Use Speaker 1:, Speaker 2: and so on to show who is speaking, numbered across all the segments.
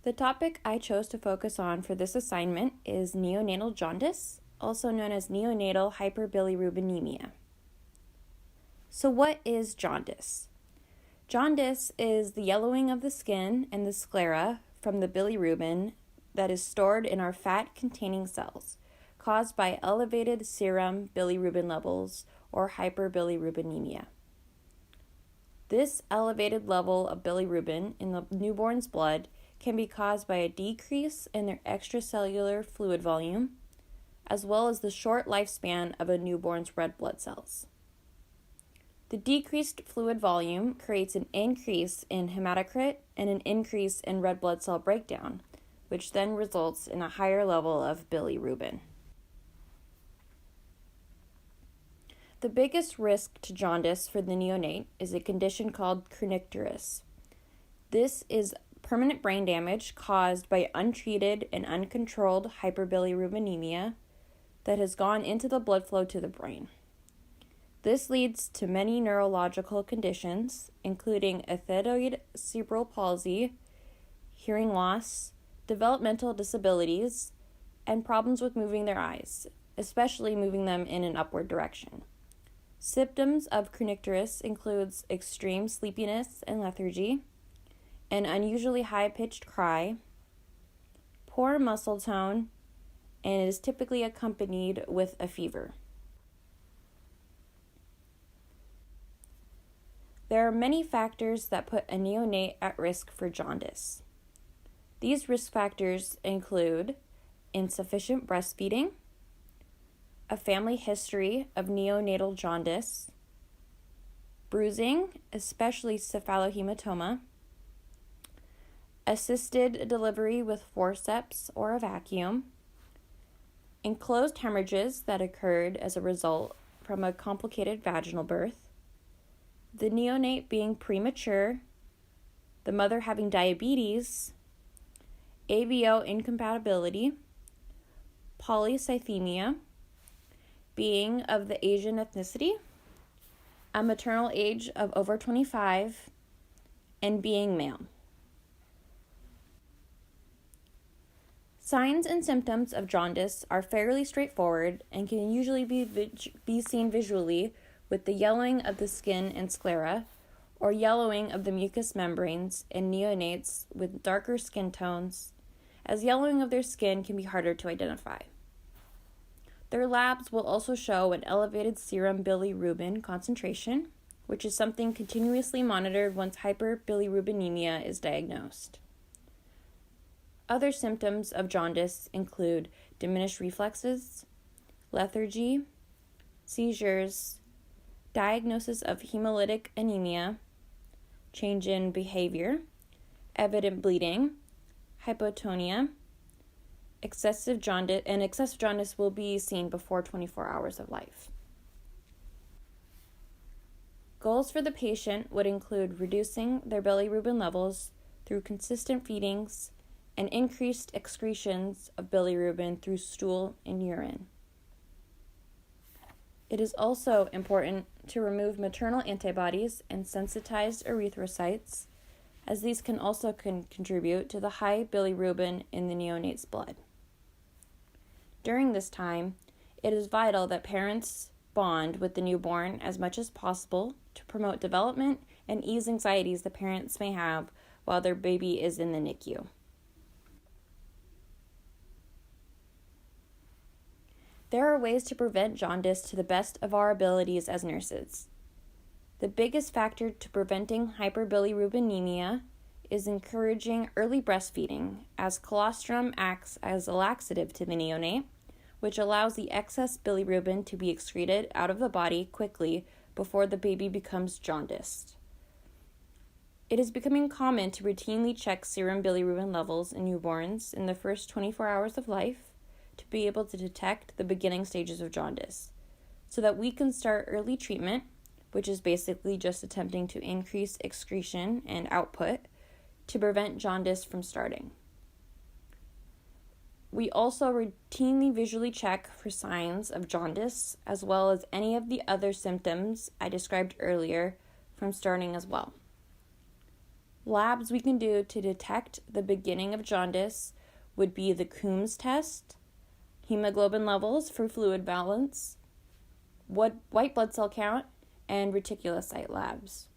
Speaker 1: The topic I chose to focus on for this assignment is neonatal jaundice, also known as neonatal hyperbilirubinemia. So what is jaundice? Jaundice is the yellowing of the skin and the sclera from the bilirubin that is stored in our fat-containing cells, caused by elevated serum bilirubin levels or hyperbilirubinemia. This elevated level of bilirubin in the newborn's blood can be caused by a decrease in their extracellular fluid volume, as well as the short lifespan of a newborn's red blood cells. The decreased fluid volume creates an increase in hematocrit and an increase in red blood cell breakdown, which then results in a higher level of bilirubin. The biggest risk to jaundice for the neonate is a condition called kernicterus. This is permanent brain damage caused by untreated and uncontrolled hyperbilirubinemia that has gone into the blood flow to the brain. This leads to many neurological conditions, including atherioid cerebral palsy, hearing loss, developmental disabilities, and problems with moving their eyes, especially moving them in an upward direction. Symptoms of kernicterus includes extreme sleepiness and lethargy, an unusually high-pitched cry, poor muscle tone, and it is typically accompanied with a fever. There are many factors that put a neonate at risk for jaundice. These risk factors include insufficient breastfeeding, a family history of neonatal jaundice, bruising, especially cephalohematoma, assisted delivery with forceps or a vacuum, enclosed hemorrhages that occurred as a result from a complicated vaginal birth, the neonate being premature, the mother having diabetes, ABO incompatibility, polycythemia, being of the Asian ethnicity, a maternal age of over 25, and being male. Signs and symptoms of jaundice are fairly straightforward and can usually be seen visually with the yellowing of the skin and sclera, or yellowing of the mucous membranes in neonates with darker skin tones, as yellowing of their skin can be harder to identify. Their labs will also show an elevated serum bilirubin concentration, which is something continuously monitored once hyperbilirubinemia is diagnosed. Other symptoms of jaundice include diminished reflexes, lethargy, seizures, diagnosis of hemolytic anemia, change in behavior, evident bleeding, hypotonia, excessive jaundice will be seen before 24 hours of life. Goals for the patient would include reducing their bilirubin levels through consistent feedings and increased excretions of bilirubin through stool and urine. It is also important to remove maternal antibodies and sensitized erythrocytes, as these can also contribute to the high bilirubin in the neonate's blood. During this time, it is vital that parents bond with the newborn as much as possible to promote development and ease anxieties the parents may have while their baby is in the NICU. There are ways to prevent jaundice to the best of our abilities as nurses. The biggest factor to preventing hyperbilirubinemia is encouraging early breastfeeding, as colostrum acts as a laxative to the neonate, which allows the excess bilirubin to be excreted out of the body quickly before the baby becomes jaundiced. It is becoming common to routinely check serum bilirubin levels in newborns in the first 24 hours of life to be able to detect the beginning stages of jaundice, so that we can start early treatment, which is basically just attempting to increase excretion and output to prevent jaundice from starting. We also routinely visually check for signs of jaundice, as well as any of the other symptoms I described earlier from starting as well. Labs we can do to detect the beginning of jaundice would be the Coombs test, hemoglobin levels for fluid balance, white blood cell count, and reticulocyte labs.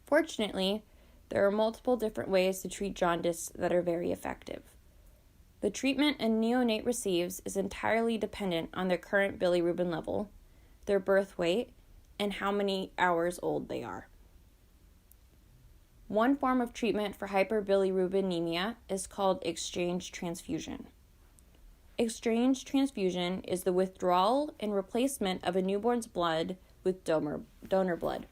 Speaker 1: Fortunately, there are multiple different ways to treat jaundice that are very effective. The treatment a neonate receives is entirely dependent on their current bilirubin level, their birth weight, and how many hours old they are. One form of treatment for hyperbilirubinemia is called exchange transfusion. Exchange transfusion is the withdrawal and replacement of a newborn's blood with donor blood.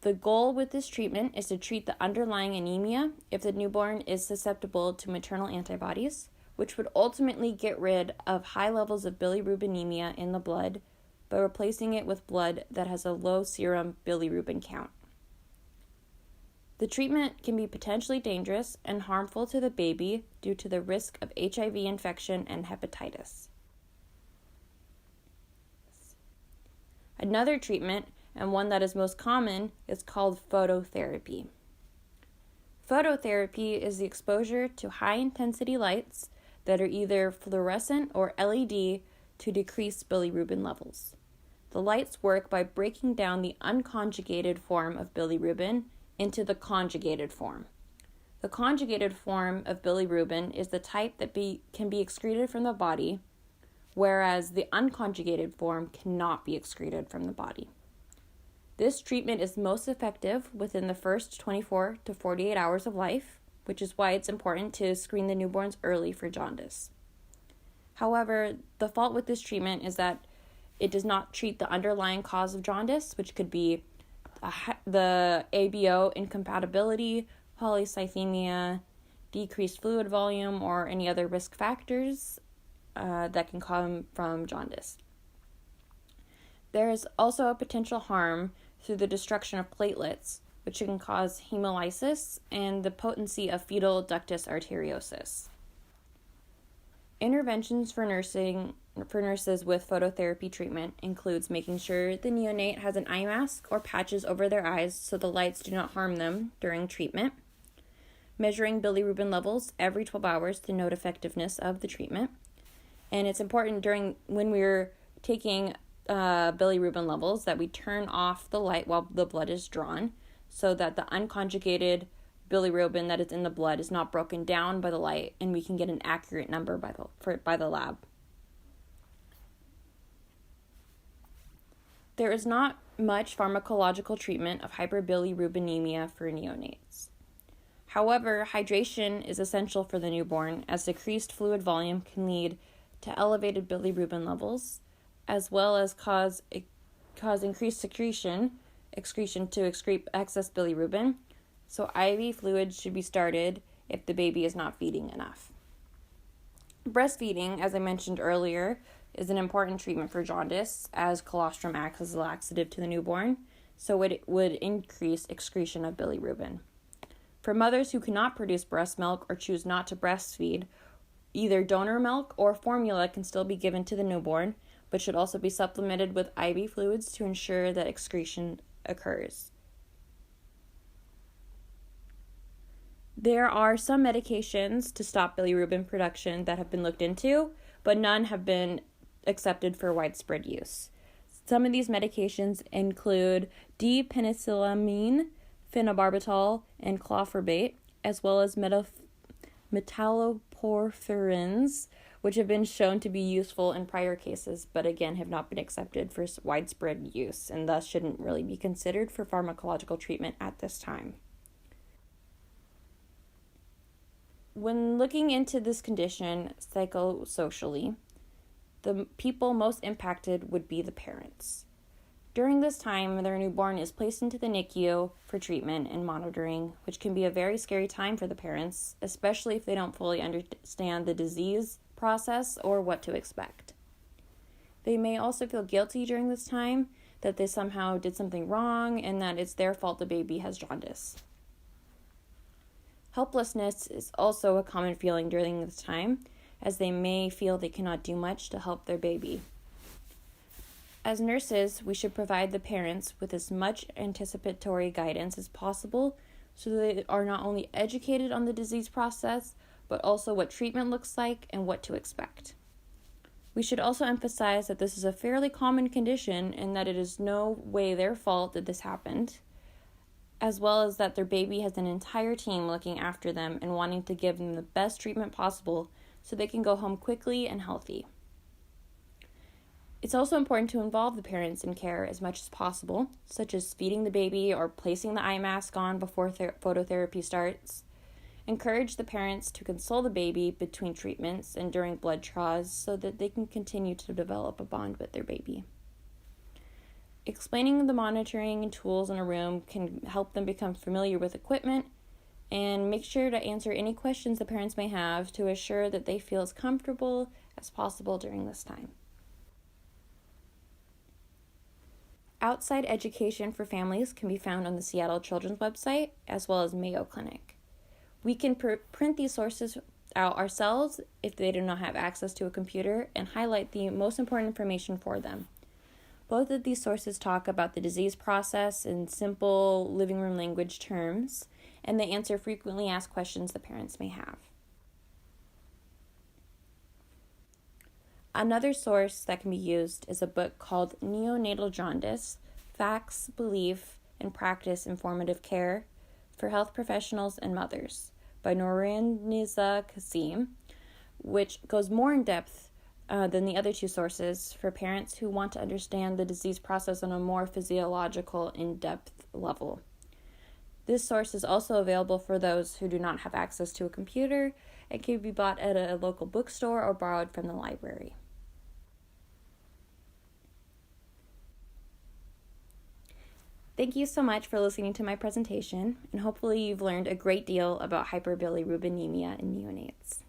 Speaker 1: The goal with this treatment is to treat the underlying anemia if the newborn is susceptible to maternal antibodies, which would ultimately get rid of high levels of bilirubinemia in the blood by replacing it with blood that has a low serum bilirubin count. The treatment can be potentially dangerous and harmful to the baby due to the risk of HIV infection and hepatitis. Another treatment, and one that is most common, is called phototherapy. Phototherapy is the exposure to high-intensity lights that are either fluorescent or LED to decrease bilirubin levels. The lights work by breaking down the unconjugated form of bilirubin into the conjugated form. The conjugated form of bilirubin is the type that can be excreted from the body, whereas the unconjugated form cannot be excreted from the body. This treatment is most effective within the first 24 to 48 hours of life, which is why it's important to screen the newborns early for jaundice. However, the fault with this treatment is that it does not treat the underlying cause of jaundice, which could be the ABO incompatibility, polycythemia, decreased fluid volume, or any other risk factors that can come from jaundice. There is also a potential harm through the destruction of platelets, which can cause hemolysis and the potency of fetal ductus arteriosus. Interventions for nurses with phototherapy treatment includes making sure the neonate has an eye mask or patches over their eyes so the lights do not harm them during treatment, measuring bilirubin levels every 12 hours to note effectiveness of the treatment. And it's important when we're taking bilirubin levels that we turn off the light while the blood is drawn so that the unconjugated bilirubin that is in the blood is not broken down by the light and we can get an accurate number by the lab. There is not much pharmacological treatment of hyperbilirubinemia for neonates. However, hydration is essential for the newborn as decreased fluid volume can lead to elevated bilirubin levels, as well as cause increased excretion to excrete excess bilirubin, so IV fluids should be started if the baby is not feeding enough. Breastfeeding, as I mentioned earlier, is an important treatment for jaundice as colostrum acts as a laxative to the newborn, so it would increase excretion of bilirubin. For mothers who cannot produce breast milk or choose not to breastfeed, either donor milk or formula can still be given to the newborn, but should also be supplemented with IV fluids to ensure that excretion occurs. There are some medications to stop bilirubin production that have been looked into, but none have been accepted for widespread use. Some of these medications include D-penicillamine, phenobarbital, and clofarbate, as well as metalloporphyrins, which have been shown to be useful in prior cases, but again have not been accepted for widespread use, and thus shouldn't really be considered for pharmacological treatment at this time. When looking into this condition psychosocially, the people most impacted would be the parents. During this time, their newborn is placed into the NICU for treatment and monitoring, which can be a very scary time for the parents, especially if they don't fully understand the disease process or what to expect. They may also feel guilty during this time that they somehow did something wrong and that it's their fault the baby has jaundice. Helplessness is also a common feeling during this time, as they may feel they cannot do much to help their baby. As nurses, we should provide the parents with as much anticipatory guidance as possible so they are not only educated on the disease process, but also what treatment looks like and what to expect. We should also emphasize that this is a fairly common condition and that it is no way their fault that this happened, as well as that their baby has an entire team looking after them and wanting to give them the best treatment possible so they can go home quickly and healthy. It's also important to involve the parents in care as much as possible, such as feeding the baby or placing the eye mask on before phototherapy starts. Encourage the parents to console the baby between treatments and during blood draws so that they can continue to develop a bond with their baby. Explaining the monitoring and tools in a room can help them become familiar with equipment, and make sure to answer any questions the parents may have to assure that they feel as comfortable as possible during this time. Outside education for families can be found on the Seattle Children's website as well as Mayo Clinic. We can print these sources out ourselves if they do not have access to a computer and highlight the most important information for them. Both of these sources talk about the disease process in simple living room language terms, and they answer frequently asked questions the parents may have. Another source that can be used is a book called Neonatal Jaundice: Facts, Belief, and Practice Informative Care for Health Professionals and Mothers by Nouraniza Kasim, which goes more in depth than the other two sources for parents who want to understand the disease process on a more physiological, in-depth level. This source is also available for those who do not have access to a computer and can be bought at a local bookstore or borrowed from the library. Thank you so much for listening to my presentation, and hopefully you've learned a great deal about hyperbilirubinemia in neonates.